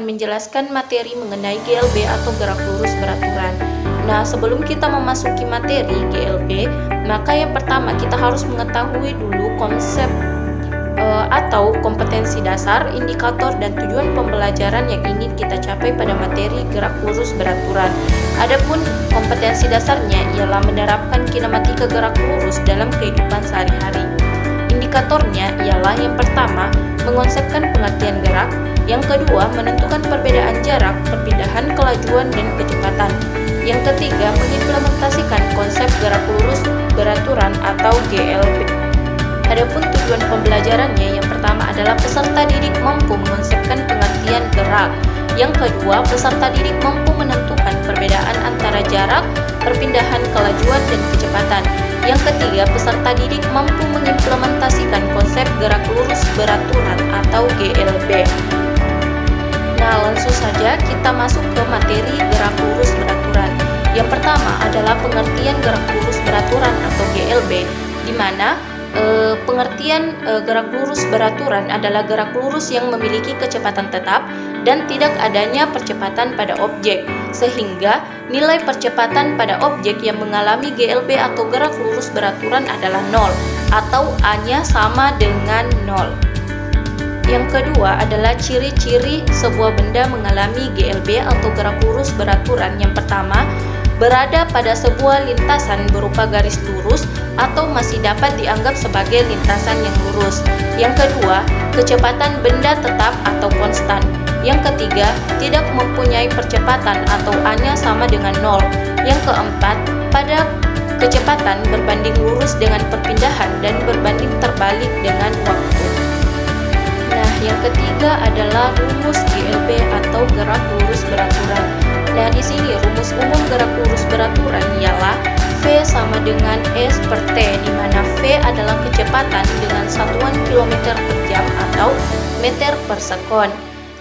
akan menjelaskan materi mengenai GLB atau gerak lurus beraturan. Nah, sebelum kita memasuki materi GLB, maka yang pertama kita harus mengetahui dulu konsep atau kompetensi dasar, indikator, dan tujuan pembelajaran yang ingin kita capai pada materi gerak lurus beraturan. Adapun kompetensi dasarnya ialah menerapkan kinematika gerak lurus dalam kehidupan sehari-hari. Indikatornya ialah yang pertama, mengonsepkan pengertian gerak, yang kedua, menentukan perbedaan jarak, perpindahan kelajuan dan kecepatan. Yang ketiga, mengimplementasikan konsep gerak lurus beraturan atau GLB. Adapun tujuan pembelajarannya, yang pertama adalah peserta didik mampu mengonsepkan pengertian gerak. Yang kedua, peserta didik mampu menentukan perbedaan antara jarak, perpindahan kelajuan dan kecepatan. Yang ketiga, peserta didik mampu mengimplementasikan konsep gerak lurus beraturan atau GLB. Nah, langsung saja kita masuk ke materi gerak lurus beraturan. Yang pertama adalah pengertian gerak lurus beraturan atau GLB, di mana pengertian gerak lurus beraturan adalah gerak lurus yang memiliki kecepatan tetap dan tidak adanya percepatan pada objek, sehingga nilai percepatan pada objek yang mengalami GLB atau gerak lurus beraturan adalah 0 atau A-nya sama dengan 0. Yang kedua adalah ciri-ciri sebuah benda mengalami GLB atau gerak lurus beraturan. Yang pertama, berada pada sebuah lintasan berupa garis lurus atau masih dapat dianggap sebagai lintasan yang lurus. Yang kedua, kecepatan benda tetap atau konstan. Yang ketiga, tidak mempunyai percepatan atau A-nya sama dengan 0. Yang keempat, pada kecepatan berbanding lurus dengan perpindahan dan berbanding terbalik dengan waktu. Nah, yang ketiga adalah rumus GLB atau gerak lurus beraturan. Nah, di sini rumus umum gerak lurus beraturan ialah V sama dengan S per T, di mana V adalah kecepatan dengan satuan kilometer per jam atau meter per sekon.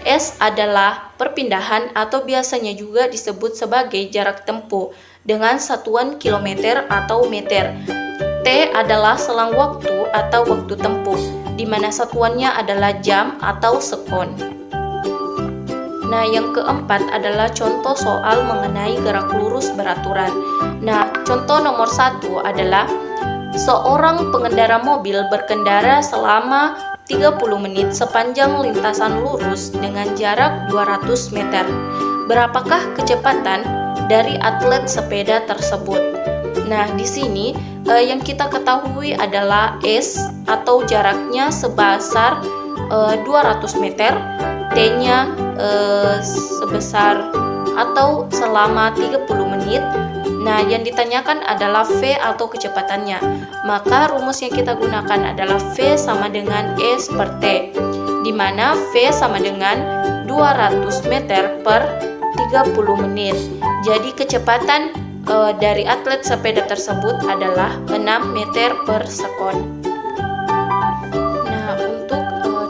S adalah perpindahan atau biasanya juga disebut sebagai jarak tempuh dengan satuan kilometer atau meter. T adalah selang waktu atau waktu tempuh, di mana satuannya adalah jam atau sekon. Nah, yang keempat adalah contoh soal mengenai gerak lurus beraturan. Nah, contoh nomor 1 adalah seorang pengendara mobil berkendara selama 30 menit sepanjang lintasan lurus dengan jarak 200 meter. Berapakah kecepatan dari atlet sepeda tersebut? Nah, di sini yang kita ketahui adalah S atau jaraknya sebesar 200 meter, T-nya sebesar atau selama 30 menit. Nah, yang ditanyakan adalah V atau kecepatannya. Maka rumus yang kita gunakan adalah V sama dengan S per T, di mana V sama dengan 200 meter per 30 menit. Jadi kecepatan dari atlet sepeda tersebut adalah 6 meter per sekon. Nah, untuk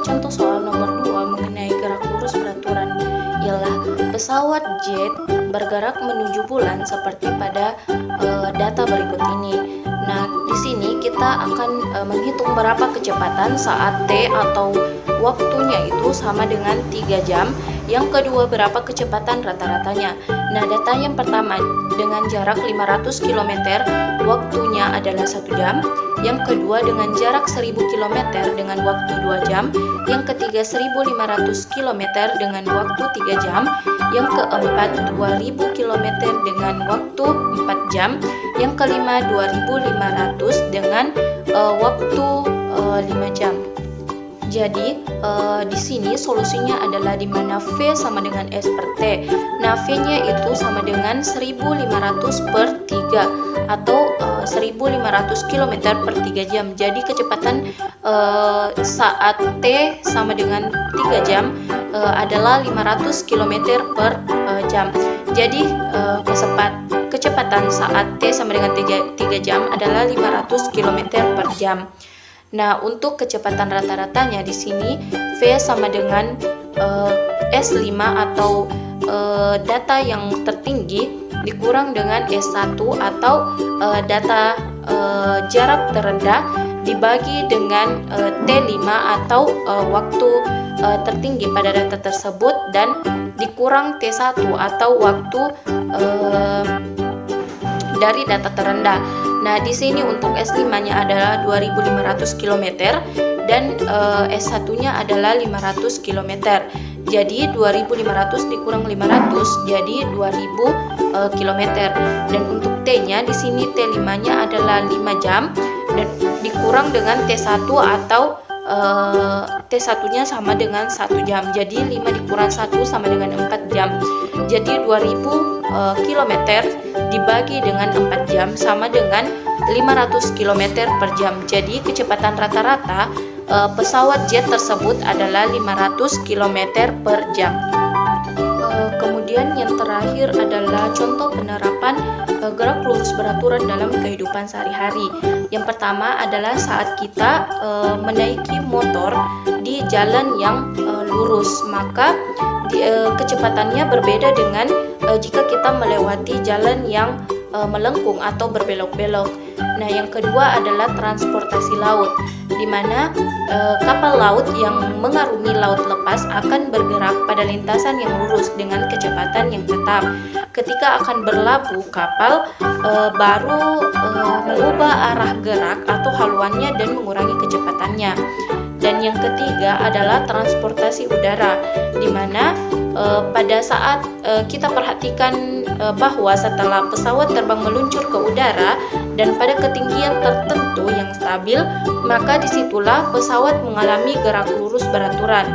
contoh soal nomor 2 mengenai gerak lurus beraturan ialah pesawat jet bergerak menuju bulan seperti pada data berikut ini. Nah, di sini kita akan menghitung berapa kecepatan saat T atau waktunya itu sama dengan 3 jam. Yang kedua, berapa kecepatan rata-ratanya. Nah, data yang pertama dengan jarak 500 km, waktunya adalah 1 jam. Yang kedua dengan jarak 1000 km dengan waktu 2 jam. Yang ketiga 1500 km dengan waktu 3 jam. Yang keempat 2000 km dengan waktu 4 jam. Yang kelima 2500 dengan waktu 5 jam. Jadi di sini solusinya adalah di mana V sama dengan S per T. Nah, V-nya itu sama dengan 1500 per 3 atau 1500 km per 3 jam. Jadi kecepatan saat T sama dengan 3 jam adalah 500 km per jam. Jadi kecepatan saat T sama dengan 3 jam adalah 500 km per jam. Nah, untuk kecepatan rata-ratanya di sini V sama dengan S5 atau data yang tertinggi dikurang dengan S1 atau data jarak terendah dibagi dengan T5 atau waktu tertinggi pada data tersebut dan dikurang T1 atau waktu dari data terendah. Nah, di sini untuk S5-nya adalah 2500 km dan S1-nya adalah 500 km. Jadi 2500 dikurang 500 jadi 2000 km. Dan untuk T-nya di sini T5-nya adalah 5 jam dan dikurang dengan T1 atau T1-nya sama dengan 1 jam. Jadi 5 dikurang 1 sama dengan 4 jam. Jadi 2000 km dibagi dengan 4 jam sama dengan 500 km per jam. Jadi kecepatan rata-rata pesawat jet tersebut adalah 500 km per jam. Kemudian yang terakhir adalah contoh penerapan gerak lurus beraturan dalam kehidupan sehari-hari. Yang pertama adalah saat kita menaiki motor di jalan yang lurus, maka kecepatannya berbeda dengan jika kita melewati jalan yang melengkung atau berbelok-belok. Nah, yang kedua adalah transportasi laut, di mana kapal laut yang mengarungi laut lepas akan bergerak pada lintasan yang lurus dengan kecepatan yang tetap. Ketika akan berlabuh, kapal baru mengubah arah gerak atau haluannya dan mengurangi kecepatannya. Dan yang ketiga adalah transportasi udara, di mana pada saat kita perhatikan bahwa setelah pesawat terbang meluncur ke udara dan pada ketinggian tertentu yang stabil, maka disitulah pesawat mengalami gerak lurus beraturan.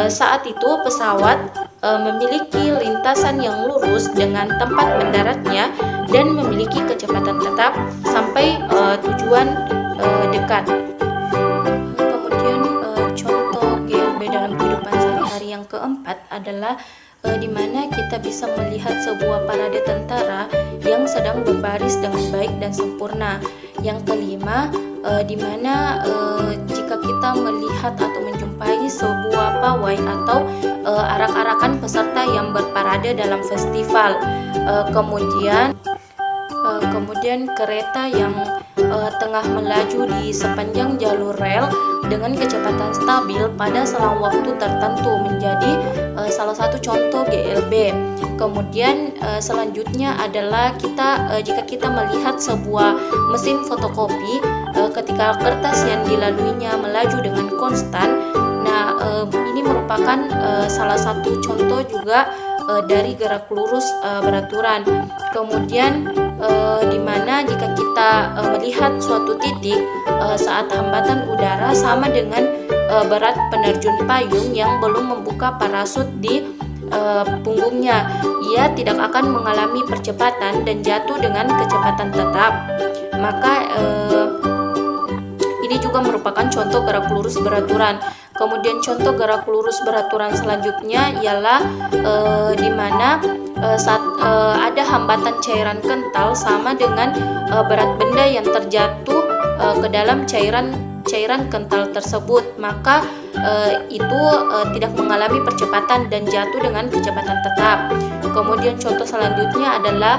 Saat itu pesawat memiliki lintasan yang lurus dengan tempat mendaratnya dan memiliki kecepatan tetap sampai tujuan dekat. Yang keempat adalah di mana kita bisa melihat sebuah parade tentara yang sedang berbaris dengan baik dan sempurna. Yang kelima, di mana jika kita melihat atau menjumpai sebuah pawai atau arak-arakan peserta yang berparade dalam festival. Kemudian kereta yang tengah melaju di sepanjang jalur rel dengan kecepatan stabil pada selang waktu tertentu menjadi salah satu contoh GLB. Kemudian selanjutnya adalah jika kita melihat sebuah mesin fotokopi ketika kertas yang dilaluinya melaju dengan konstan. Nah, ini merupakan salah satu contoh juga dari gerak lurus beraturan. Kemudian di mana jika kita melihat suatu titik saat hambatan udara sama dengan berat penerjun payung yang belum membuka parasut di punggungnya, ia tidak akan mengalami percepatan dan jatuh dengan kecepatan tetap. Maka ini juga merupakan contoh gerak lurus beraturan. Kemudian contoh gerak lurus beraturan selanjutnya ialah di mana saat ada hambatan cairan kental sama dengan berat benda yang terjatuh ke dalam cairan kental tersebut, maka itu tidak mengalami percepatan dan jatuh dengan kecepatan tetap. Kemudian contoh selanjutnya adalah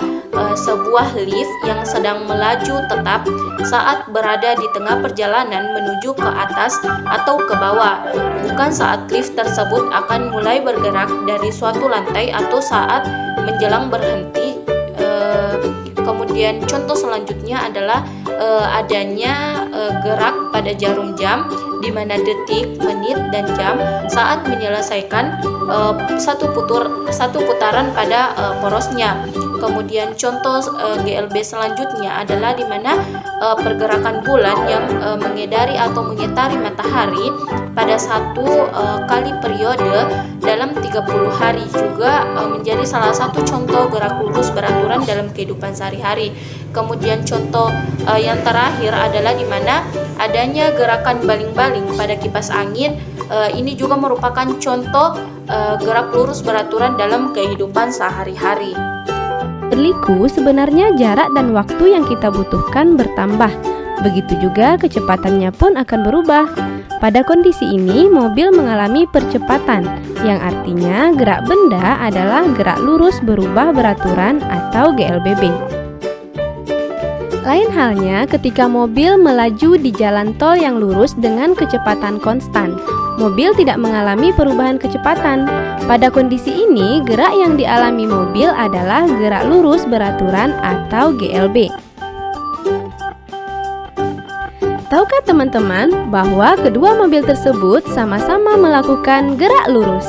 sebuah lift yang sedang melaju tetap saat berada di tengah perjalanan menuju ke atas atau ke bawah, bukan saat lift tersebut akan mulai bergerak dari suatu lantai atau saat menjelang berhenti. Kemudian contoh selanjutnya adalah adanya gerak pada jarum jam, di mana detik, menit, dan jam saat menyelesaikan satu putaran pada porosnya. Kemudian contoh GLB selanjutnya adalah di mana pergerakan bulan yang mengedari atau mengitari matahari pada satu kali periode dalam 30 hari juga menjadi salah satu contoh gerak lurus beraturan dalam kehidupan sehari-hari. Kemudian contoh yang terakhir adalah di mana adanya gerakan baling-baling pada kipas angin. Ini juga merupakan contoh gerak lurus beraturan dalam kehidupan sehari-hari. Berliku, sebenarnya jarak dan waktu yang kita butuhkan bertambah. Begitu juga kecepatannya pun akan berubah. Pada kondisi ini, mobil mengalami percepatan, yang artinya gerak benda adalah gerak lurus berubah beraturan atau GLBB. Lain halnya ketika mobil melaju di jalan tol yang lurus dengan kecepatan konstan, mobil tidak mengalami perubahan kecepatan. Pada kondisi ini, gerak yang dialami mobil adalah gerak lurus beraturan atau GLB. Tahukah teman-teman bahwa kedua mobil tersebut sama-sama melakukan gerak lurus?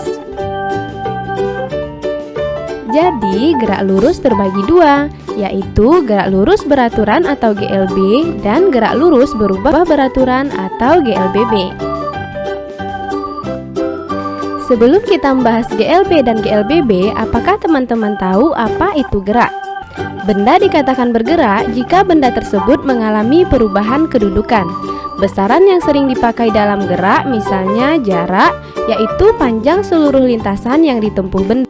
Jadi, gerak lurus terbagi dua, yaitu gerak lurus beraturan atau GLB dan gerak lurus berubah beraturan atau GLBB. Sebelum kita membahas GLB dan GLBB, apakah teman-teman tahu apa itu gerak? Benda dikatakan bergerak jika benda tersebut mengalami perubahan kedudukan. Besaran yang sering dipakai dalam gerak misalnya jarak, yaitu panjang seluruh lintasan yang ditempuh benda.